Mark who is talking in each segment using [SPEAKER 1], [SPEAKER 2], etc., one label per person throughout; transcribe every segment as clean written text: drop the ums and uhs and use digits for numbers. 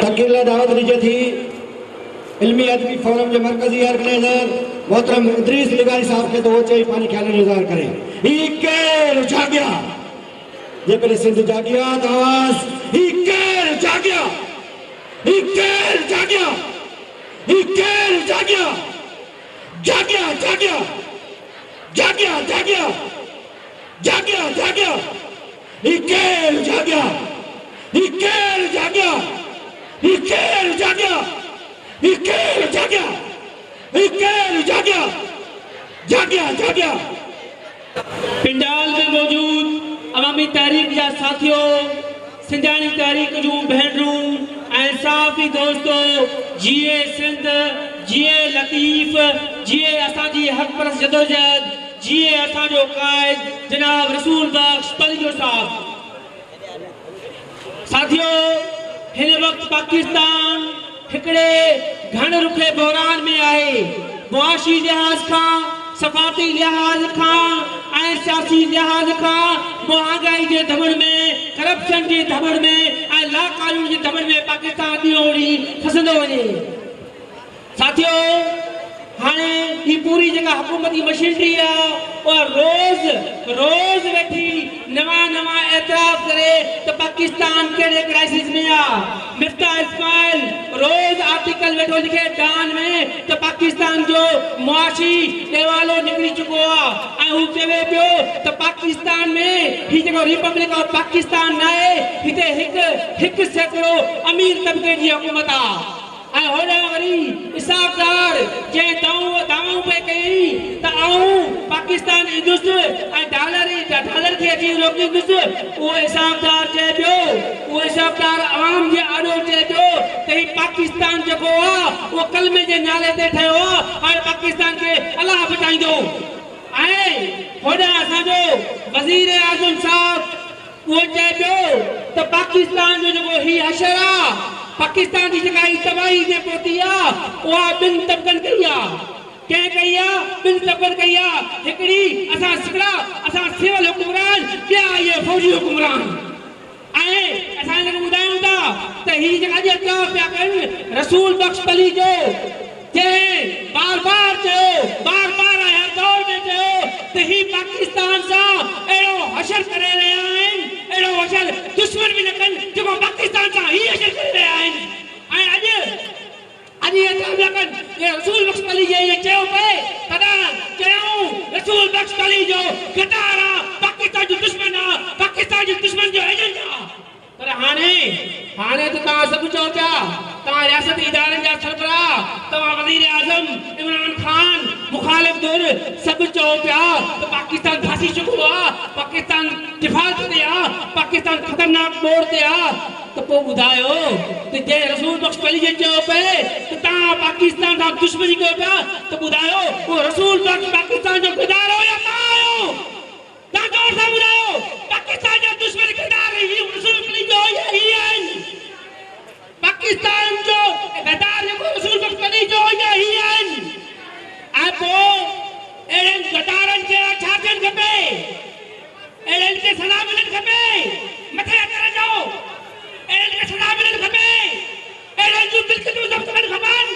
[SPEAKER 1] तकरीर दावत दी थी इल्मी अदबी फोरम के मरकजी ऑर्गेनाइजर मोहतरम इदरीस लिगारी साहब के तो वो चाहिए पानी ख्याल इज़हार करें। ही केर जागिया ये पहले सिंध जागिया आवाज ही केर जागिया ही केर जागिया ही केर जागिया जागिया जागिया जागिया जागिया जागिया जागिया ही केर जागिया ही केर जागिया ही केर जागिया ही केर जागिया ही केर जागिया जागिया जागिया।
[SPEAKER 2] पिंडाल में मौजूद अवामी तहरीक जा साथियों सिंधानी तहरीक जूं भेनरूं ऐं साफ़ी दोस्तों जिए सिंध जिए लतीफ़ जिए असांजी हक़ परस्त जदोजहद जिए असांजो क़ाइद जनाब रसूल बख्श पलिजो साहब। साथियों हिन वक्त पाकिस्तान हिकड़े घण रुखे बहरान में आहे। मुआशी लिहाज खां सफ़ाती लिहाज खां ऐं सियासी लिहाज खां महांगाई के धमड़ में करप्शन के धमड़ में ऐं लाक़ानून के धमड़ में पाकिस्तान ॾींहों ॾींहुं फसंदो वञे। साथियों हाणे ही पूरी जगह हुकूमती मशीनरी आहे और रोज वेठी नवा एतराफ़ करे तो पाकिस्तान केड़े क्राइसिस में आ। मिफ्ता इस्माइल रोज आर्टिकल वेठो लिखे डान में तो पाकिस्तान जो मुआशी देवालो निकली चुको आ ऐं हू चवे पियो तो पाकिस्तान में ही जो रिपब्लिक ऑफ पाकिस्तान न आहे हिते हिक सैकड़ो अमीर तबके जी हुकूमत आ ऐं होॾां वरी हिसाबदार जे दावूं पे कई त आऊं पाकिस्तान ईंदुसि ऐं डॉलर खे अची रोकींदुसि। उहो हिसाबदार चए पियो उहो हिसाबदार आवाम जे आॾो चए पियो त ही पाकिस्तान जेको आहे उहो कलमे जे नाले ते ठहियो आहे हाणे पाकिस्तान खे अलाह बचाईंदो। ऐं होॾां असांजो वज़ीर आज़म साहब उहो चए पियो त पाकिस्तान जो जेको ही हशर आहे पाकिस्तान की जगह तबाही ने पोती आ वो बिन तबकन कइया के कइया बिन तबकन कइया एकड़ी असा सिकड़ा असा सिविल हुकुमरान क्या ये फौजी हुकुमरान आए असा ने बुधायो था त ही जगह जे क्या पिया कन रसूल बख्श पली जो जे बार-बार आया दौर में जो त ही पाकिस्तान सा एड़ो हशर करे रहे हैं एड़ो हशर दुश्मन भी न कन जो पाकिस्तान सा ही हशर करे रहे हैं। आज ये लगन ये रसूल बख्श अली ये चयो पे तदा चयो रसूल बख्श अली जो गदारा पाकिस्तान जो दुश्मन जो एजेंट आ पर हाने तो ता सब चो क्या ता रियासत इदारे जा सरबरा ता वजीर आजम इमरान खान मुखालिफ दुर सब चो पिया तो पाकिस्तान फांसी चुको आ पाकिस्तान डिफॉल्ट ते आ पाकिस्तान खतरनाक मोड़ ते आ तो पो बुधायो ते जे रसूल बख्श अली जे चो पे तो ता पाकिस्तान दा दुश्मनी को पिया तो बुधायो वो रसूल बख्श पाकिस्तान जो गदार हो या ना आयो ता जोर से बुधायो पाकिस्तान जो दुश्मन गदार ही रसूल अली जो यही है पाकिस्तान जो गदार जो रसूल बख्श अली जो यही है आपो एरन गदारन के छाकन खपे एरन के सलाह मिलन खपे मथे करे जाओ एरन के सलाह मिलन खपे एरन जो दिल के जो जब्त कर खपन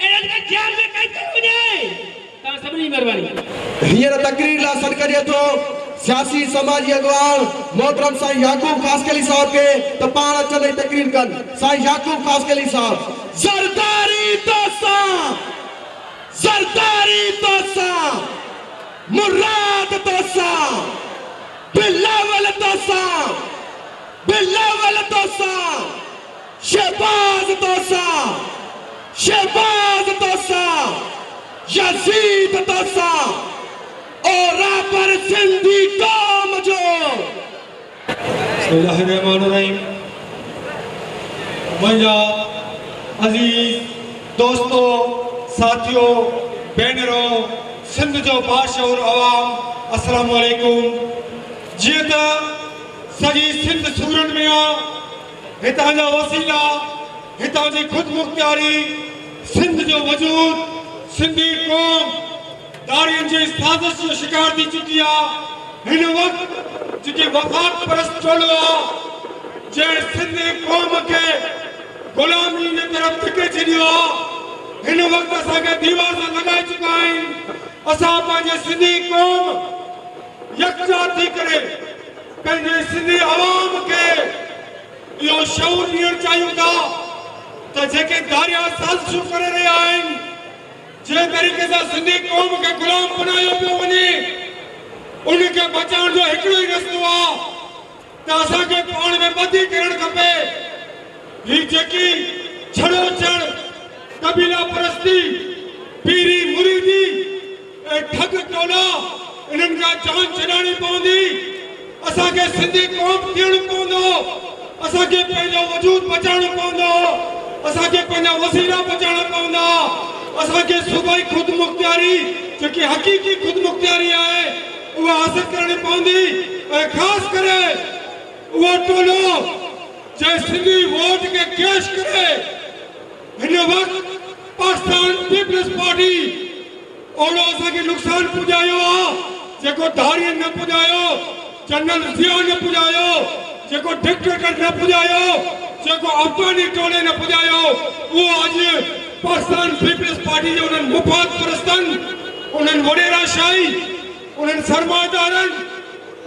[SPEAKER 2] एरन के जेल में कैद कर वने ता सबनी मेहरबानी।
[SPEAKER 1] हींअर तकरीर ला सॾ करे थो सियासी समाजी अगवान मोहतरम साईं याकूब खासकली साहब के तो पाण अचनि तकरीर कन साईं याकूब खासकली साहब। ज़रदारी तोसा मुराद तोसा बिलावल तोसा शहबाज तोसा यजीद तोसा और रापर सिंधी कौम जो। बिस्मिल्लाहिर्रहमानिर्रहीम। मुंहिंजा अजीज दोस्तों साथियों भेनरों सिंध जो बाशऊर अवाम अस्सलाम वालेकुम। जीअं त सॼी सिंध सूरन में आ हितां जा वसीला हितां जी ख़ुदि मुख्तियारी सिंध जो वजूद सिंधी कौम दारियन जे साज़िश जो शिकार थी चुकी आहे। हिन वक़्तु जेके वफ़ाक़ परस्त टोलो आहे जंहिं सिंधी क़ौम खे
[SPEAKER 3] छॾियो हिन वक़्तु असांखे दीवार सां लॻाए चुका आहिनि असां पंहिंजे सिंधी क़ौम यकजा थी करे पंहिंजे सिंधी आवाम खे इहो शऊर ॾियणु चाहियूं था त जेके दारिया साज़िशूं करे रहिया आहिनि जंहिं तरीक़े सां सिंधी क़ौम खे ग़ुलाम बनायो पियो वञे उनखे बचाइण जो हिकिड़ो ई रस्तो आहे त असांखे पाण में ॿधी करणु खपे ही जेकी छड़ो छड़ कबीला परस्ती पीरी मुरीदी ऐं ठग टोला इन्हनि खां जान छॾाइणी पवंदी असांखे सिंधी क़ौम थियणो पवंदो असांखे पंहिंजो वजूद बचाइणो पवंदो असांखे पंहिंजा वसीला बचाइणा पवंदा असांखे सूबाई ख़ुदि मुख़्तियारी जेकी हक़ीक़ी ख़ुदि मुख़्तियारी आहे उहा हासिल करणी पवंदी ऐं ख़ासि करे उहो टोलो जंहिं सिंधी वोट खे कैश करे हिन वक़्तु पाकिस्तान पीपल्स पार्टी ओड़ो असांखे नुक़सानु पुॼायो आहे जेको धारियुनि न पुॼायो जनरल ज़िया न पुॼायो जेको डिक्टेटर न पुॼायो जेको अफ़गानी टोले न पुॼायो उहो अॼु पाकिस्तान पीपल्स पार्टी जे उन्हनि मुफ़ाद परस्तनि उन्हनि वॾेराशाही उन्हनि सरमादारनि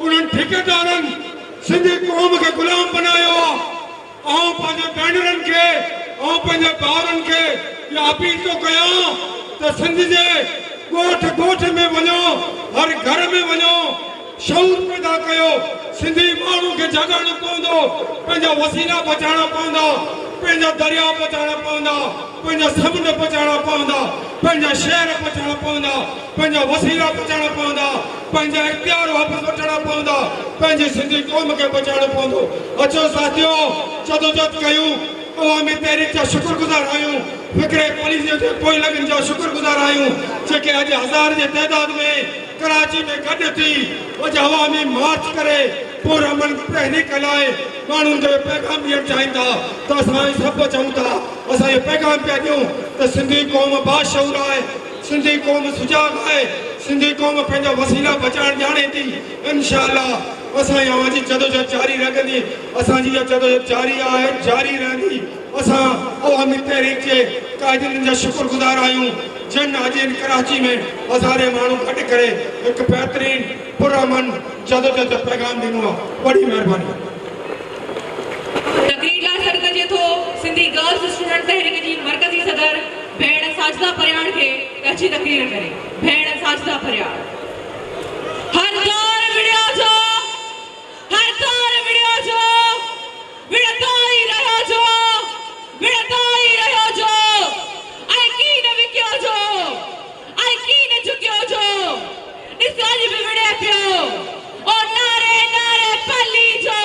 [SPEAKER 3] उन्हनि ठेकेदारनि सिंधी क़ौम खे ग़ुलाम बनायो आहे ऐं पंहिंजे भेनरनि खे ऐं पंहिंजे भाउरनि खे इहा अपील थो कयां त सिंध जे ॻोठ ॻोठ में वञो हर घर में वञो शऊर पैदा कयो सिंधी माण्हू खे जाॻाइणो पवंदो पंहिंजा वसीला बचाइणा पवंदा पंहिंजा दरिया बचाइणा पवंदा पंहिंजा समुंड बचाइणा पवंदा पंहिंजा शहर बचाइणा पवंदा पंहिंजा वसीला बचाइणा पवंदा पंहिंजा इख़्तियार वापसि वठणा पवंदा पंहिंजी सिंधी क़ौम खे बचाइणो पवंदो अचो साथियो जदोजहद कयूं अवामी तहरीक जा शुक्रगुज़ार आहियूं फिक्रे पुलिस जे पोइ लॻनि जा शुक्रगुज़ार आहियूं जेके अॼु हज़ार जे तइदाद में कराची में गॾु थी अॼु अवामी मार्च करे पूरा अमन तहरीक लाइ माण्हुनि जो पैगाम ॾियणु चाहिनि था त असां सभु चऊं था असां इहो पैगाम पिया ॾियूं त सिंधी क़ौम बाशऊर आहे सिंधी क़ौम सुजाॻ आहे सिंधी क़ौम पंहिंजा वसीला बचाइणु ॼाणे थी इंशाअल्लाह असां अवां जी जदोजहद जारी रखंदी असांजी इहा जदोजहद जारी आहे जारी रहंदी असां अवामी तहरीक जे क़ाइदनि जा शुक्रगुज़ार आहियूं जिन अॼु इन कराची में हज़ारे माण्हू गॾु करे हिकु बहितरीन पुरअमन जदोजहद जो पैगाम ॾिनो आहे वॾी महिरबानी
[SPEAKER 4] तकरीर लाइ सॾु कजे थो सिंधी गर्ल्स स्टूडेंट तहरीक जी मरकज़ी सदर भेण साजिदा परियाण खे अची तकरीर करे भेण साजिदा परियाण हर दौर विड़ियो जो विड़ताई रहियो जो ऐं की न विकियो जो ऐं की न झुकियो जो ॾिस अॼु बि विड़े पियो ओ नारे नारे पली जो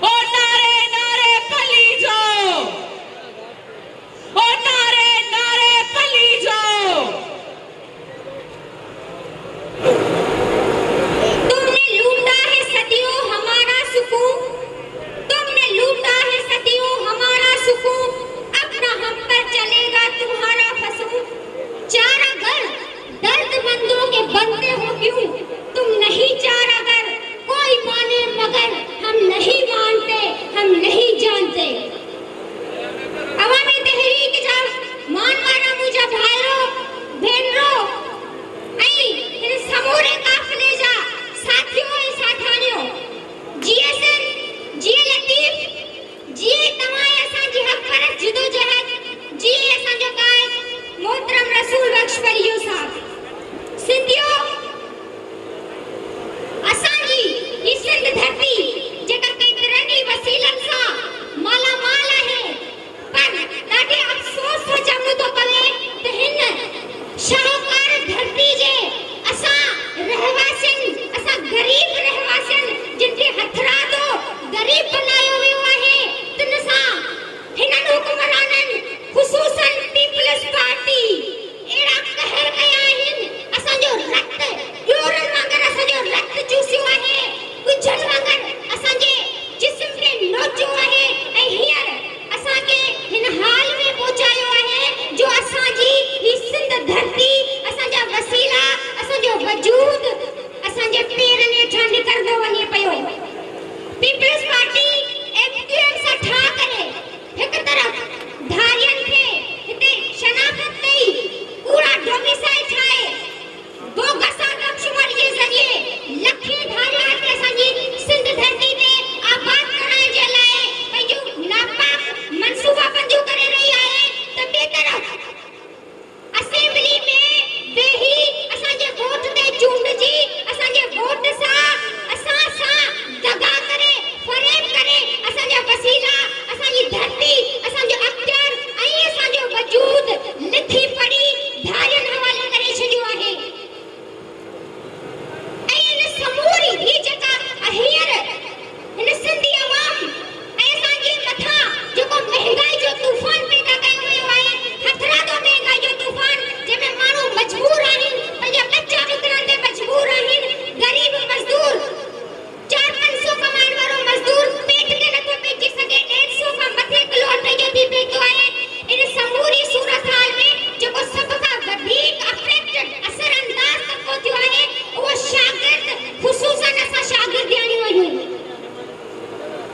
[SPEAKER 4] ओ नारे नारे पली जो ओ नारे नारे पली जो तुमने लूटा है सदियों हमारा सुकून तुमने लूटा है सदियों हमारा सुकून अपना हम पर चलेगा तुम्हारा फसून चारागर दर्दमंदों के बनते हो क्यों तुम नहीं चारागर कोई माने मगर हम नहीं मानते हम नहीं जानते अवामी तहरीक जा मानवाना मुझा भाइरो भेनरो ऐं इन समूरे काफ़िले जा साथियों ऐं साठाणियों जीएसएन जीए लतीफ़ जीए तव्हां असांजी हक़रत जदोजहद जीए असांजो क़ाइद मोहतरम रसूल बख्श परियो साहब सिंधियो असांजी ही सिंध धरती जेका केतिरनि ई वसीलनि सां मालामाल आहे पर ॾाढे अफ़सोस सां चवणो थो पवे त हिन शाहूकार धरती जे असां रहवासियुनि असां ग़रीब रहवासियुनि जिन खे हथरादो ग़रीब बनायो वियो आहे तिन सां हिननि हुकुमराननि ख़ुसूसन पीपल्स पार्टी अहिड़ा कहर कया आहिनि असांजो असांजी धरती असांजो अख्तियार ऐं असांजो वजूद लिथी पड़ी धारियुनि हवाले करे छॾियो आहे ऐं इन समूरी ही जेका हींअर इन सिंधी अवाम ऐं असांजे मथां जेको महांगाई जो तूफ़ान पैदा कयो वियो आहे हथरादो महांगाई जो तूफ़ान जंहिंमें माण्हू मजबूर आहिनि पंहिंजा बच्चा विकिणण ते मजबूर आहिनि गरीब मज़दूर 400-500 कमाइण वारो मज़दूर पेट ते नथो पइजी सघे 150 खां मथे किलो अटे जो थी पइजो आहे इन समूरी सूरत हाल में जेको सभ खां वधीक अफेक्टेड असरअंदाज़ तबको थियो आहे उहो शागिर्द ख़ुसूसन असां शागिर्दियाणियूं आहियूं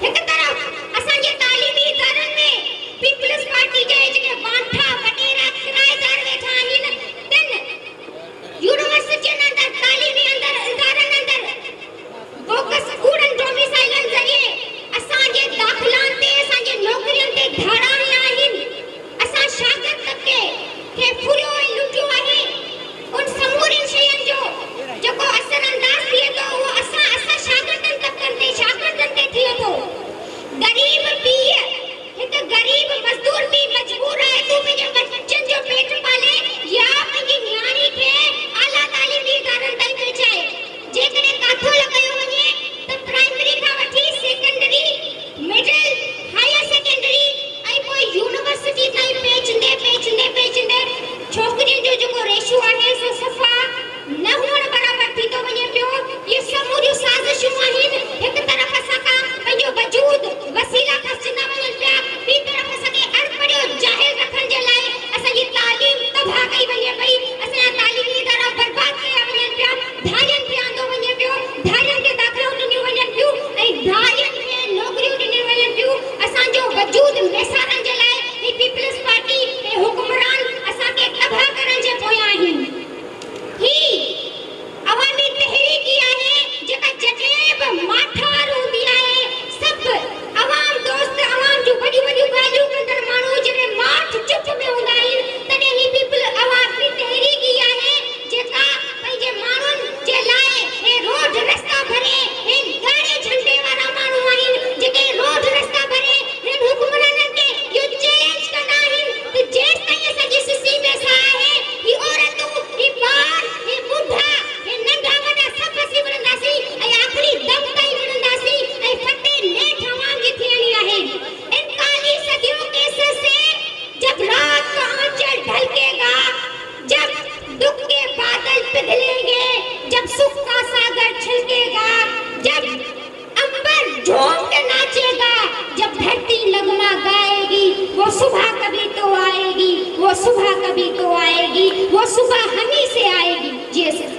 [SPEAKER 4] हिक तरफ़ असांजे तालीमी इदारनि में पीपल्स पार्टी जे जेके वांठा वडेरा किराएदार वेठा आहिनि तिन यूनिवर्सिटियुनि अंदरि तालीमी इदारनि अंदरि बोगस कूड़न डोमिसाइलन ज़रिए असांजे दाख़िलानि ते असांजे नौकरियुनि ते धाड़ा हया आहिनि असां शागिर्द तबके खे फुरियो ऐं लुटियो आहे उन समूरी शयुनि जो जेको असरअंदाज़ थिए थो उहो असां शागिर्दनि ते थिए थो गरीब पीउ हिकु गरीब मज़दूर भी मजबूर आहे तूं पंहिंजे बच्चनि जो पेट पाले या पंहिंजी न्याणी खे आला तालीमी इदारनि ताईं पहुचाए जेकॾहिं काथो लॻायो वञे त प्राइमरी खां वठी सेकेंडरी मिडिल हायर सेकेंडरी ऐं पोइ यूनिवर्सिटी ताईं पेचंदे छोकिरियुनि जो जेको रेशो आहे सो सफ़ा न हुअण बराबरि थी थो वञे पियो इहे समूरियूं साज़िशूं आहिनि हिकु तरफ़ असां खां पंहिंजो वजूद वसीला ख़र्चंदा वञनि पिया ॿी तरफ़ असांखे अणपढ़ियो जाहिल रखण जे लाइ असांजी तालीम तबाह कई वञे पई असांजा तालीमी इदारा बर्बाद कया वञनि पिया धारियुनि ते आंदो वञे पियो धारियुनि खे दाख़िलाऊं ॾिनियूं वञनि पियूं ऐं धारियुनि खे नौकरियूं ॾिनियूं वञनि पियूं असांजो वजूद मेसारण जे लाइ ही पीपल्स पार्टी ऐं हुकुमरान असांखे तबाह करण जे पोयां आहिनि ही अवामी तहरीकी आहे जेका जॾहिं बि माठार हूंदी आहे सभु अवाम दोस्त अवाम जूं वॾियूं वॾियूं ॻाल्हियूं कंदड़ माण्हू जॾहिं माठ चुप में हूंदा आहिनि तॾहिं ही पीपल अवामी तहरीकी आहे जेका पंहिंजे माण्हुनि जे लाइ हे रोड रस्ता भरे हे ॻाढ़े झंडे वारा माण्हू आहिनि जेके रोड रस्ता भरे हिन हुकुमराननि खे इहो चैलेंज कंदा आहिनि त जेसि ताईं असांजी सिसी में साह आहे ही औरतूं ही ॿार ही ॿुढा हे नंढा वॾा सभु असीं विढ़ंदासीं ऐं आख़िरी दम ताईं विढ़ंदासीं ऐं फतेह नेठ अवाम जी थियणी आहे इन काली सदियों के सर से जब रात का आंचल ढलकेगा जब दुख के बादल पिघलेंगे जब सुख का सागर छलकेगा जब अंबर झूम के नाचेगा जब धरती नगमा गाएगी वो सुबह कभी तो आएगी वो सुबह कभी तो आएगी वो सुबह हम ही से आएगी जी सर